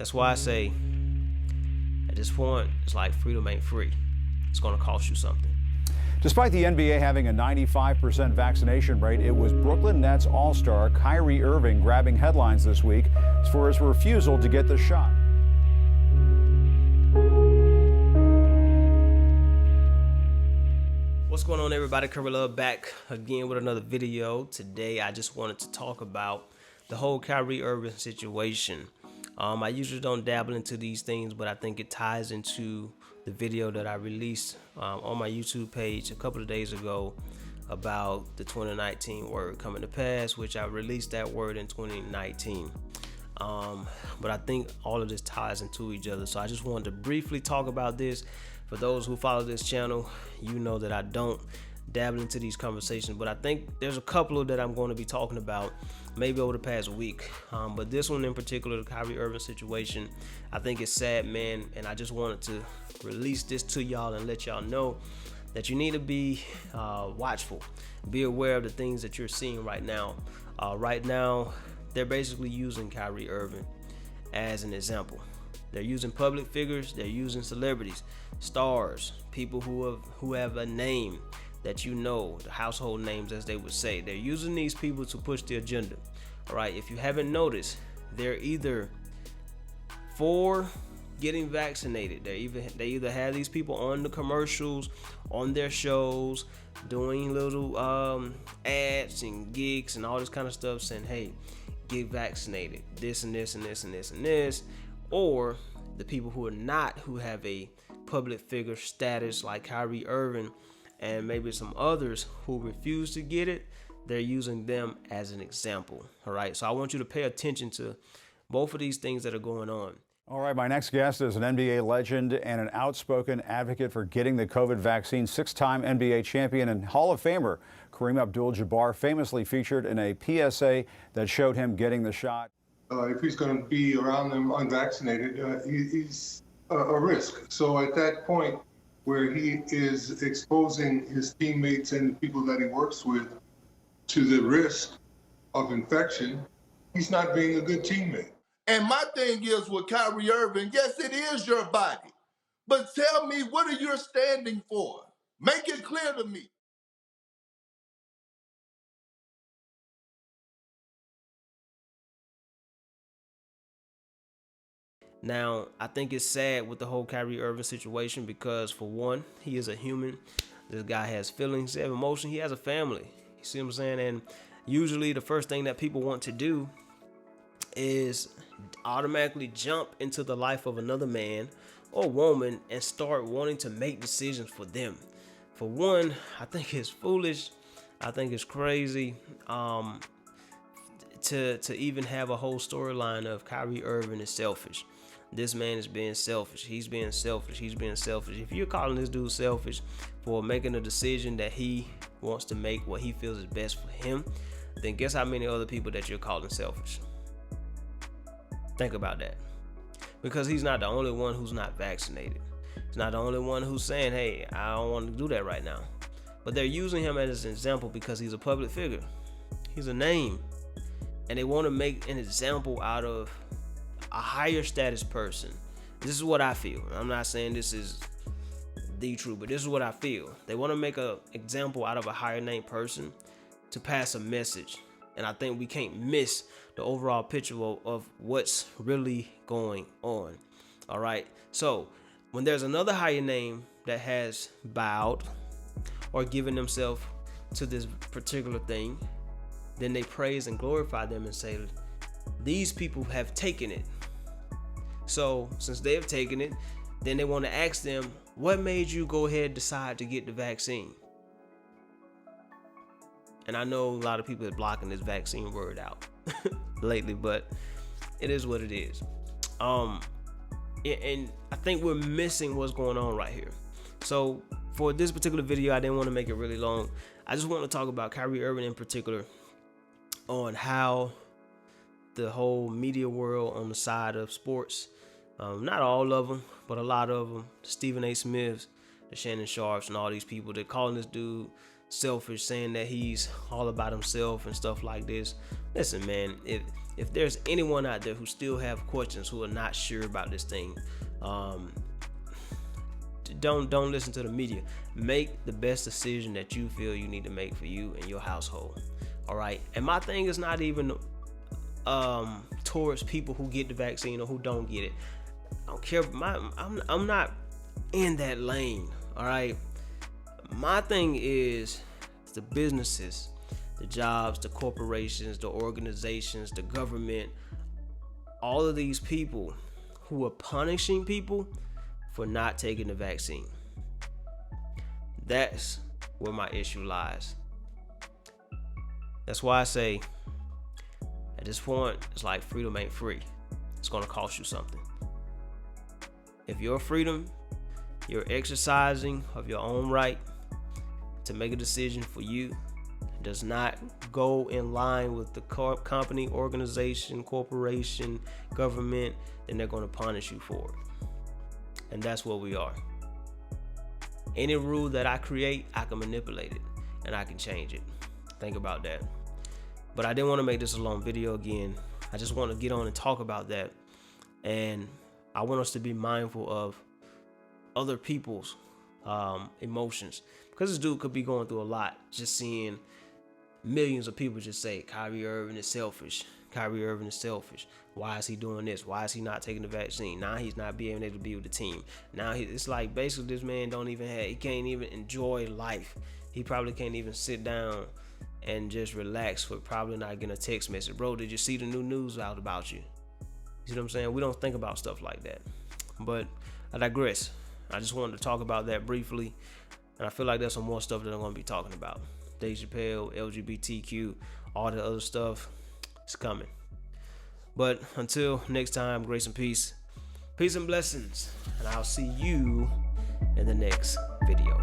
That's why I say, at this point, it's like freedom ain't free. It's going to cost you something. Despite the NBA having a 95% vaccination rate, it was Brooklyn Nets All-Star Kyrie Irving grabbing headlines this week for his refusal to get the shot. What's going on, everybody? Kirby back again with another video. Today, I just wanted to talk about the whole Kyrie Irving situation. I usually don't dabble into these things, but I think it ties into the video that I released on my YouTube page a couple of days ago about the 2019 word coming to pass, which I released that word in 2019. But I think all of this ties into each other. So I just wanted to briefly talk about this. For those who follow this channel, you know that I don't dabble into these conversations, but I think there's a couple that I'm going to be talking about maybe over the past week. But this one in particular, the Kyrie Irving situation, I think it's sad, man. And I just wanted to release this to y'all and let y'all know that you need to be watchful, be aware of the things that you're seeing right now. Right now, they're basically using Kyrie Irving as an example. They're using public figures, they're using celebrities, stars, people who have a name that you know, the household names as they would say. They're using these people to push the agenda. All right, if you haven't noticed, they're either for getting vaccinated. They either have these people on the commercials, on their shows, doing little ads and gigs and all this kind of stuff saying, hey, get vaccinated, this and this and this and this and this. Or the people who are not, who have a public figure status like Kyrie Irving and maybe some others who refuse to get it, they're using them as an example. All right, so I want you to pay attention to both of these things that are going on. All right, my next guest is an NBA legend and an outspoken advocate for getting the COVID vaccine. Six-time NBA champion and Hall of Famer Kareem Abdul-Jabbar famously featured in a PSA that showed him getting the shot. If he's going to be around them unvaccinated, he's a risk. So at that point where he is exposing his teammates and the people that he works with to the risk of infection, he's not being a good teammate. And my thing is with Kyrie Irving, yes, it is your body. But tell me, what are you standing for? Make it clear to me. Now, I think it's sad with the whole Kyrie Irving situation because, for one, he is a human. This guy has feelings, he has emotion, he has a family. You see what I'm saying? And usually the first thing that people want to do is automatically jump into the life of another man or woman and start wanting to make decisions for them. For one, I think it's foolish. I think it's crazy to even have a whole storyline of Kyrie Irving is selfish. This man is being selfish. He's being selfish. He's being selfish. If you're calling this dude selfish for making a decision that he wants to make, what he feels is best for him, then guess how many other people that you're calling selfish? Think about that. Because he's not the only one who's not vaccinated. He's not the only one who's saying, hey, I don't want to do that right now. But they're using him as an example because he's a public figure. He's a name. And they want to make an example out of a higher status person. This is what I feel. I'm not saying this is the truth, but this is what I feel. They want to make an example out of a higher name person to pass a message. And I think we can't miss the overall picture of what's really going on. All right. So when there's another higher name that has bowed or given themselves to this particular thing, then they praise and glorify them and say, these people have taken it. So since they have taken it, then they want to ask them, what made you go ahead and decide to get the vaccine? And I know a lot of people are blocking this vaccine word out lately, but it is what it is. And I think we're missing what's going on right here. So for this particular video, I didn't want to make it really long. I just want to talk about Kyrie Irving in particular, on how the whole media world on the side of sports, not all of them, but a lot of them, the Stephen A. Smiths, the Shannon Sharps, and all these people, they're calling this dude selfish, saying that he's all about himself and stuff like this. Listen, man, if if there's anyone out there who still have questions, who are not sure about this thing, don't listen to the media. Make the best decision that you feel you need to make for you and your household. All right. And my thing is not even towards people who get the vaccine or who don't get it. I don't care. I'm not in that lane. All right. My thing is the businesses, the jobs, the corporations, the organizations, the government, all of these people who are punishing people for not taking the vaccine. That's where my issue lies. That's why I say, at this point, it's like freedom ain't free. It's gonna cost you something. If your freedom, you're exercising of your own right to make a decision for you, does not go in line with the company, organization, corporation, government, then they're gonna punish you for it. And that's what we are. Any rule that I create, I can manipulate it and I can change it. Think about that. But I didn't want to make this a long video again. I just want to get on and talk about that. And I want us to be mindful of other people's emotions. Because this dude could be going through a lot. Just seeing millions of people just say, Kyrie Irving is selfish. Kyrie Irving is selfish. Why is he doing this? Why is he not taking the vaccine? Now he's not being able to be with the team. Now it's like basically this man he can't even enjoy life. He probably can't even sit down and just relax for probably not getting a text message. Bro, did you see the new news out about you? You see what I'm saying? We don't think about stuff like that. But I digress. I just wanted to talk about that briefly. And I feel like there's some more stuff that I'm going to be talking about. Dave Chappelle, LGBTQ, all the other stuff. It's coming. But until next time, grace and peace. Peace and blessings. And I'll see you in the next video.